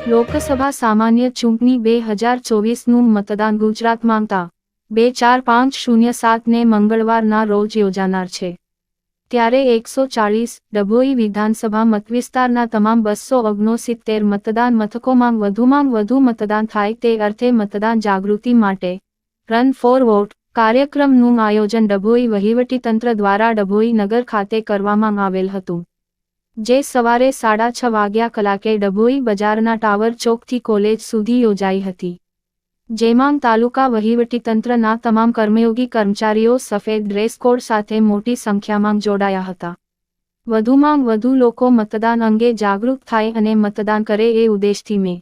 લોકસભા સામાન્ય ચૂંટણી 2024નું મતદાન ગુજરાતમાં 2-4-5-0-7 ને મંગળવારના રોજ યોજાનાર છે। ત્યારે 140 ડભોઈ વિધાનસભા મતવિસ્તારના તમામ 269 મતદાન મથકોમાં વધુમાં વધુ મતદાન થાય તે અર્થે મતદાન જાગૃતિ માટે રન ફોર વોટ કાર્યક્રમનું આયોજન ડભોઈ વહીવટીતંત્ર દ્વારા ડભોઈ નગર ખાતે કરવામાં આવેલ હતું, જે સવારે 6:30 વાગ્યા ડભોઈ બજારના ટાવર ચોકથી કોલેજ સુધી યોજાઈ હતી, જેમાં તાલુકા વહીવટીતંત્રના તમામ કર્મયોગી કર્મચારીઓ સફેદ ડ્રેસ કોડ સાથે મોટી સંખ્યામાં જોડાયા હતા। વધુમાં વધુ લોકો મતદાન અંગે જાગૃત થાય અને મતદાન કરે એ ઉદ્દેશથી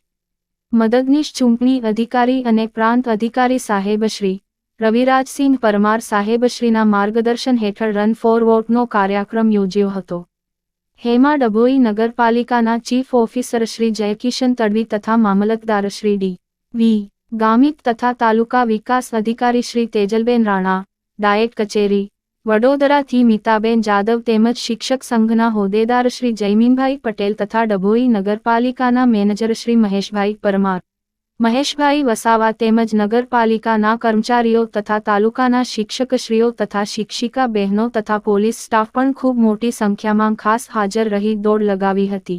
મદદનીશ ચૂંટણી અધિકારી અને પ્રાંત અધિકારી સાહેબશ્રી રવિરાજસિંહ પરમાર સાહેબશ્રીના માર્ગદર્શન હેઠળ રન ફોર વોટનો કાર્યક્રમ યોજ્યો હતો। हेमा डभोई नगरपालिकाना चीफ ऑफिसर श्री जयकिशन तड़वी तथा मामलतदार श्री डी.वी. गामित तथा तालुका विकास अधिकारी श्री तेजलबेन राणा, डायट कचेरी वडोदरा थी मीताबेन जादव तेमज शिक्षक संघना होदेदार श्री जयमीनभाई पटेल तथा डभोई नगरपालिकाना मेनेजर श्री महेशभाई वसावा तेमज नगरपालिकाना कर्मचारीओ तथा तालुकाना शिक्षकश्रीओ तथा शिक्षिका बहनों तथा पोलीस स्टाफ पण खूब मोटी संख्यामां खास हाजर रही दौड़ लगावी हती।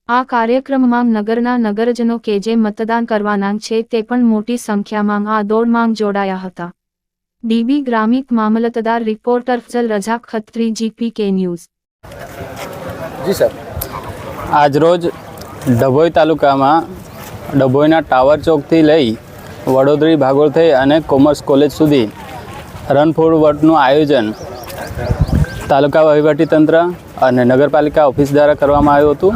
आ कार्यक्रममां नगरना नगरजनो के जे मतदान करवाना छे ते पण मोटी संख्यामां आ दौड़मां जोड़ाया हता। डीबी ग्रामिक मामलतदार रिपोर्टर फजल रजाक खत्री GPK न्यूज। जी सर, आज रोज डभोई तालुकामां डभोईना टावर चौकथी लई वडोदरी भागोળ થઈ અને કોમર્સ કોલેજ સુધી રન ફોર વોટનું આયોજન તાલુકા વહીવટીતંત્ર અને નગરપાલિકા ઓફિસ દ્વારા કરવામાં આવ્યું હતું।